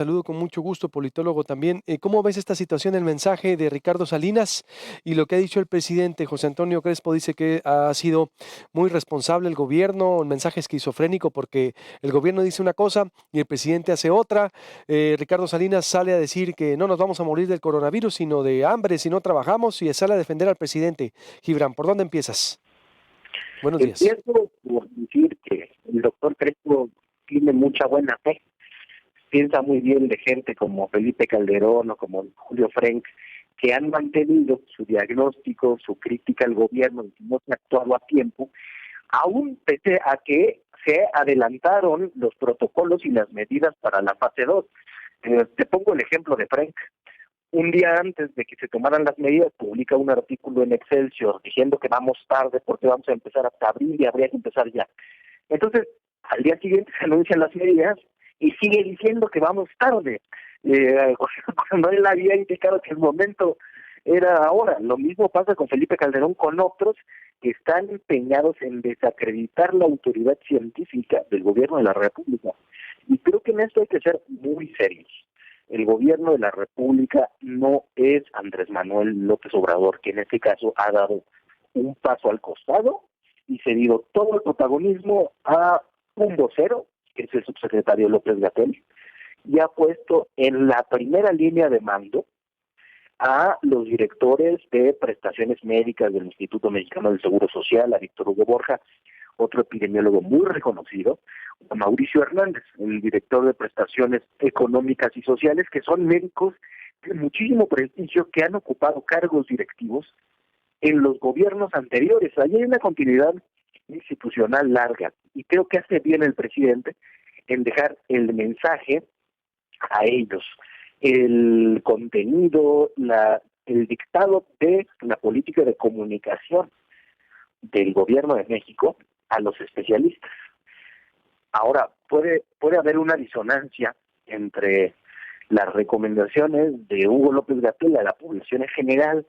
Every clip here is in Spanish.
Saludo con mucho gusto, politólogo también. ¿Cómo ves esta situación, el mensaje de Ricardo Salinas y lo que ha dicho el presidente José Antonio Crespo? Dice que ha sido muy responsable el gobierno, un mensaje esquizofrénico porque el gobierno dice una cosa y el presidente hace otra. Ricardo Salinas sale a decir que no nos vamos a morir del coronavirus, sino de hambre si no trabajamos, y sale a defender al presidente. Gibran, ¿por dónde empiezas? Buenos días. Empiezo por decir que el doctor Crespo tiene mucha buena fe, piensa muy bien de gente como Felipe Calderón o como Julio Frenk, que han mantenido su diagnóstico, su crítica al gobierno, y no se ha actuado a tiempo, aún pese a que se adelantaron los protocolos y las medidas para la fase 2. Te pongo el ejemplo de Frenk. Un día antes de que se tomaran las medidas, publica un artículo en Excelsior diciendo que vamos tarde porque vamos a empezar hasta abril y habría que empezar ya. Entonces, al día siguiente se anuncian las medidas y sigue diciendo que vamos tarde, cuando él había indicado que el momento era ahora. Lo mismo pasa con Felipe Calderón, con otros que están empeñados en desacreditar la autoridad científica del gobierno de la República. Y creo que en esto hay que ser muy serios. El gobierno de la República no es Andrés Manuel López Obrador, que en este caso ha dado un paso al costado y cedido todo el protagonismo a un vocero, que es el subsecretario López-Gatell, y ha puesto en la primera línea de mando a los directores de prestaciones médicas del Instituto Mexicano del Seguro Social, a Víctor Hugo Borja, otro epidemiólogo muy reconocido, a Mauricio Hernández, el director de prestaciones económicas y sociales, que son médicos de muchísimo prestigio que han ocupado cargos directivos en los gobiernos anteriores. Ahí hay una continuidad institucional larga y creo que hace bien el presidente en dejar el mensaje a ellos, el contenido, el dictado de la política de comunicación del gobierno de México a los especialistas. Ahora, puede haber una disonancia entre las recomendaciones de Hugo López-Gatell a la población en general,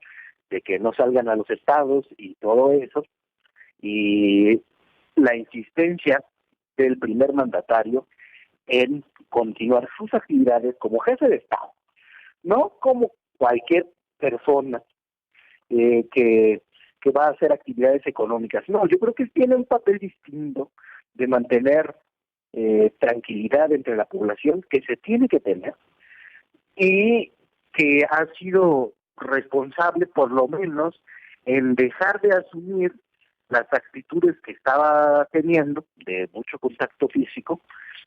de que no salgan a los estados y todo eso, y la insistencia del primer mandatario en continuar sus actividades como jefe de Estado, no como cualquier persona que va a hacer actividades económicas. No, yo creo que él tiene un papel distinto de mantener tranquilidad entre la población, que se tiene que tener, y que ha sido responsable por lo menos en dejar de asumir las actitudes que estaba teniendo de mucho contacto físico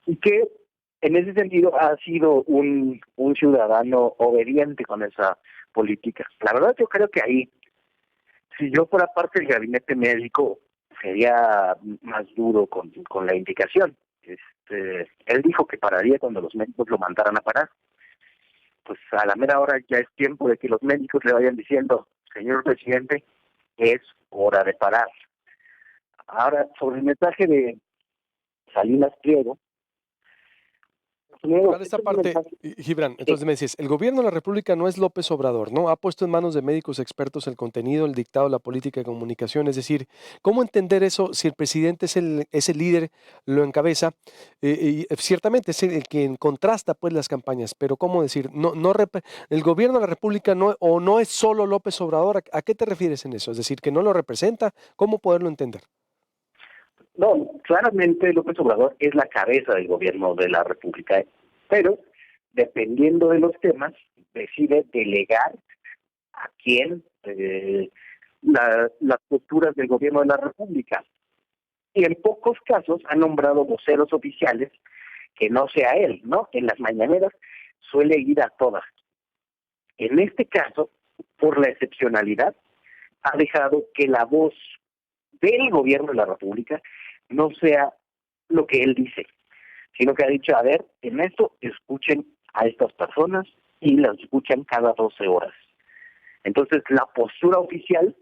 y que en ese sentido ha sido un ciudadano obediente con esa política. La verdad yo creo que ahí, si yo fuera parte del gabinete médico, sería más duro con la indicación. Él dijo que pararía cuando los médicos lo mandaran a parar. Pues a la mera hora ya es tiempo de que los médicos le vayan diciendo, señor presidente, es hora de parar. Ahora, sobre el mensaje de Salinas Pliego, Tocar esta es un parte, mensaje Gibran, que entonces me decías, el gobierno de la República no es López Obrador, ¿no? Ha puesto en manos de médicos expertos el contenido, el dictado, la política de comunicación. Es decir, ¿cómo entender eso si el presidente es el líder, lo encabeza? Ciertamente es el quien contrasta pues las campañas, pero ¿cómo decir? El gobierno de la República no, o no es solo López Obrador. ¿A qué te refieres en eso? Es decir, que no lo representa. ¿Cómo poderlo entender? no, claramente López Obrador es la cabeza del gobierno de la República, pero dependiendo de los temas, decide delegar a quién las posturas del gobierno de la República. Y en pocos casos ha nombrado voceros oficiales que no sea él, ¿no? En las mañaneras suele ir a todas. En este caso, por la excepcionalidad, ha dejado que la voz del gobierno de la República no sea lo que él dice, sino que ha dicho, a ver, en esto escuchen a estas personas y las escuchan cada 12 horas. Entonces, la postura oficial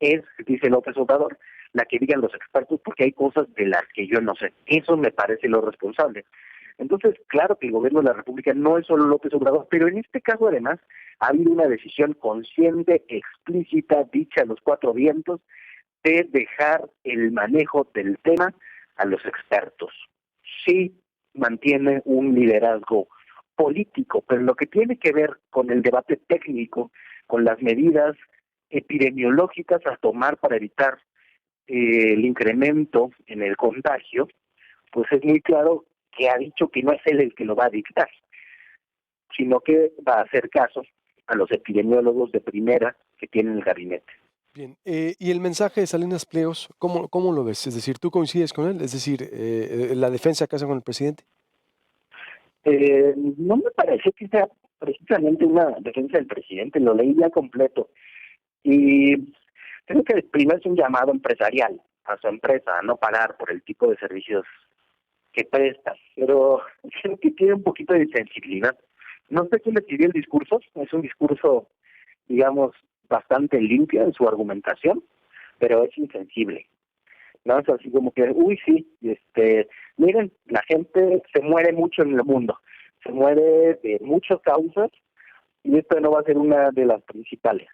es, dice López Obrador, la que digan los expertos, porque hay cosas de las que yo no sé. Eso me parece lo responsable. Entonces, claro que el gobierno de la República no es solo López Obrador, pero en este caso, además, ha habido una decisión consciente, explícita, dicha a los cuatro vientos, de dejar el manejo del tema a los expertos. Sí mantiene un liderazgo político, pero lo que tiene que ver con el debate técnico, con las medidas epidemiológicas a tomar para evitar el incremento en el contagio, pues es muy claro que ha dicho que no es él el que lo va a dictar, sino que va a hacer caso a los epidemiólogos de primera que tienen el gabinete. Bien, y el mensaje de Salinas Pliegos, ¿cómo lo ves? Es decir, ¿tú coincides con él? Es decir, la defensa que hace con el presidente. No me parece que sea precisamente una defensa del presidente, lo leí ya completo. Y creo que primero es un llamado empresarial a su empresa a no pagar por el tipo de servicios que presta, pero creo que tiene un poquito de insensibilidad. No sé quién le pidió el discurso, es un discurso, digamos, bastante limpio en su argumentación, pero es insensible. No es así como que, uy, sí, miren, la gente se muere mucho en el mundo, se muere de muchas causas y esto no va a ser una de las principales.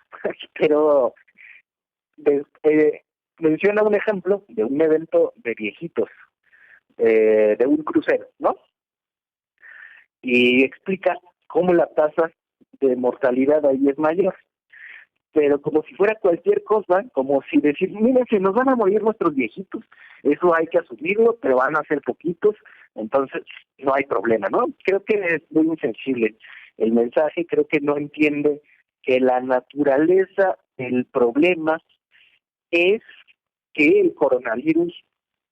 Pero de- eh, menciona un ejemplo de un evento de viejitos, de un crucero, ¿no? Y explica cómo la tasa de mortalidad ahí es mayor, pero como si fuera cualquier cosa, como si decir, miren, se nos van a morir nuestros viejitos, eso hay que asumirlo, pero van a ser poquitos, entonces no hay problema, ¿no? Creo que es muy insensible el mensaje, creo que no entiende que la naturaleza del problema es que el coronavirus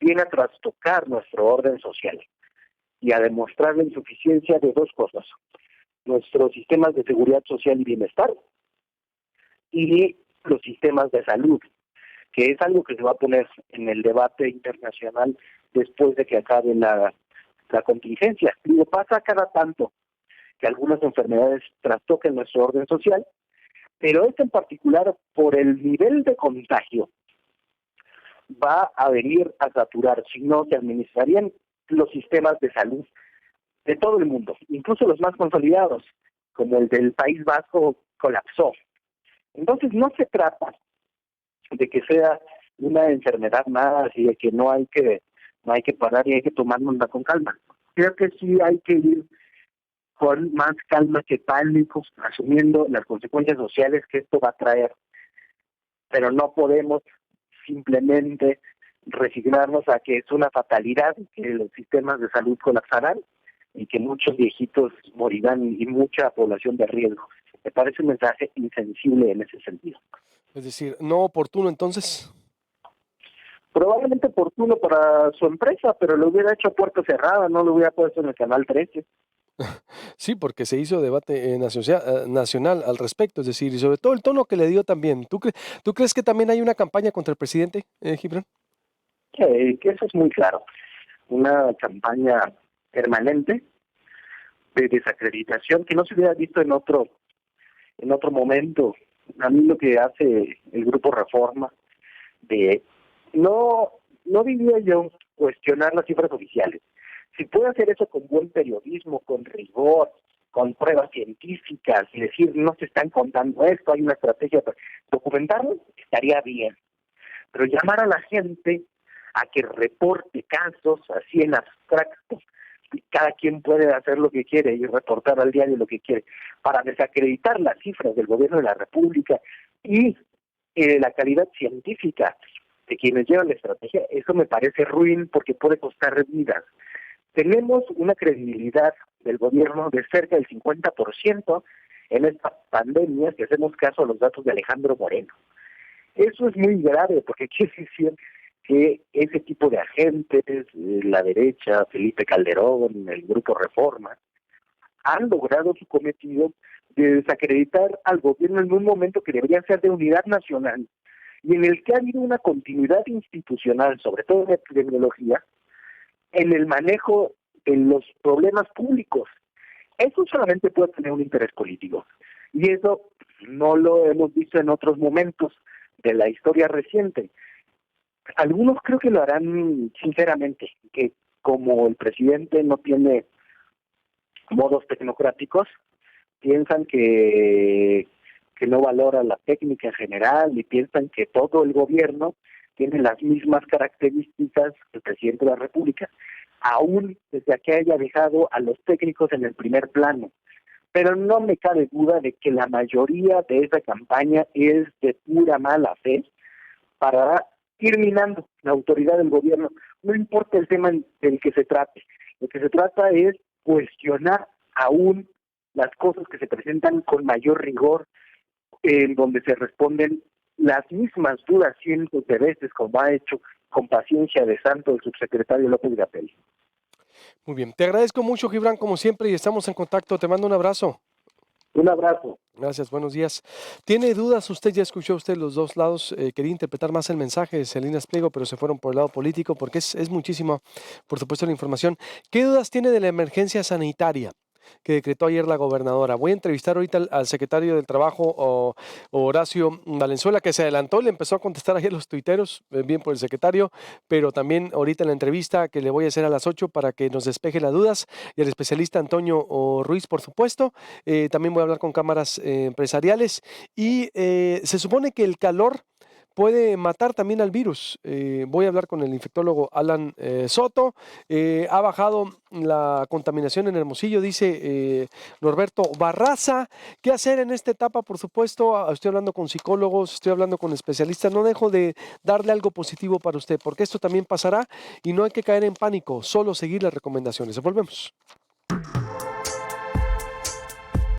viene a trastocar nuestro orden social y a demostrar la insuficiencia de dos cosas: nuestros sistemas de seguridad social y bienestar y los sistemas de salud, que es algo que se va a poner en el debate internacional después de que acabe la contingencia. Digo, pasa cada tanto que algunas enfermedades trastoquen nuestro orden social, pero este en particular, por el nivel de contagio, va a venir a saturar, si no se administrarían los sistemas de salud de todo el mundo, incluso los más consolidados, como el del País Vasco, colapsó. Entonces no se trata de que sea una enfermedad más y de que no hay que parar y hay que tomárnosla con calma. Creo que sí hay que ir con más calma que pánico, asumiendo las consecuencias sociales que esto va a traer, pero no podemos simplemente resignarnos a que es una fatalidad, que los sistemas de salud colapsarán y que muchos viejitos morirán y mucha población de riesgo. Me parece un mensaje insensible en ese sentido. Es decir, no oportuno entonces. Probablemente oportuno para su empresa, pero lo hubiera hecho a puerta cerrada, no lo hubiera puesto en el canal 13. Sí, porque se hizo debate nacional al respecto, es decir, y sobre todo el tono que le dio también. ¿Tú crees que también hay una campaña contra el presidente, Gibran? Que eso es muy claro. Una campaña permanente de desacreditación que no se hubiera visto en otro momento. A mí lo que hace el Grupo Reforma de no no diría yo cuestionar las cifras oficiales. Si puede hacer eso con buen periodismo, con rigor, con pruebas científicas y decir no se están contando esto, hay una estrategia para documentarlo, estaría bien. Pero llamar a la gente a que reporte casos así en abstracto, y cada quien puede hacer lo que quiere y reportar al diario lo que quiere, para desacreditar las cifras del gobierno de la República y la calidad científica de quienes llevan la estrategia, eso me parece ruin porque puede costar vidas. Tenemos una credibilidad del gobierno de cerca del 50% en esta pandemia si hacemos caso a los datos de Alejandro Moreno. Eso es muy grave porque quiere decir que ese tipo de agentes, la derecha, Felipe Calderón, el Grupo Reforma, han logrado su cometido de desacreditar al gobierno en un momento que debería ser de unidad nacional y en el que ha habido una continuidad institucional, sobre todo en la epidemiología, en el manejo de los problemas públicos. Eso solamente puede tener un interés político. Y eso no lo hemos visto en otros momentos de la historia reciente. Algunos creo que lo harán sinceramente, que como el presidente no tiene modos tecnocráticos, piensan que no valora la técnica en general y piensan que todo el gobierno tiene las mismas características que el presidente de la República. aún desde que haya dejado a los técnicos en el primer plano. Pero no me cabe duda de que la mayoría de esa campaña es de pura mala fe para ir minando la autoridad del gobierno. No importa el tema del que se trate. Lo que se trata es cuestionar aún las cosas que se presentan con mayor rigor, en donde se responden las mismas dudas cientos de veces, como ha hecho con paciencia de santo el subsecretario López Gatell. Muy bien, te agradezco mucho, Gibran, como siempre, y estamos en contacto. Te mando un abrazo. Un abrazo. Gracias, buenos días. ¿Tiene dudas? Usted ya escuchó usted los dos lados. Quería interpretar más el mensaje de Salinas Pliego, pero se fueron por el lado político porque es muchísima, por supuesto, la información. ¿Qué dudas tiene de la emergencia sanitaria que decretó ayer la gobernadora? Voy a entrevistar ahorita al secretario del Trabajo, Horacio Valenzuela, que se adelantó, le empezó a contestar ayer los tuiteros, bien por el secretario, pero también ahorita en la entrevista que le voy a hacer a las 8 para que nos despeje las dudas, y el especialista Antonio Ruiz, por supuesto. También voy a hablar con cámaras empresariales y se supone que el calor puede matar también al virus. Voy a hablar con el infectólogo Alan Soto. Ha bajado la contaminación en Hermosillo, dice Norberto Barraza. ¿Qué hacer en esta etapa? Por supuesto, estoy hablando con psicólogos, estoy hablando con especialistas. No dejo de darle algo positivo para usted, porque esto también pasará y no hay que caer en pánico, solo seguir las recomendaciones. Volvemos.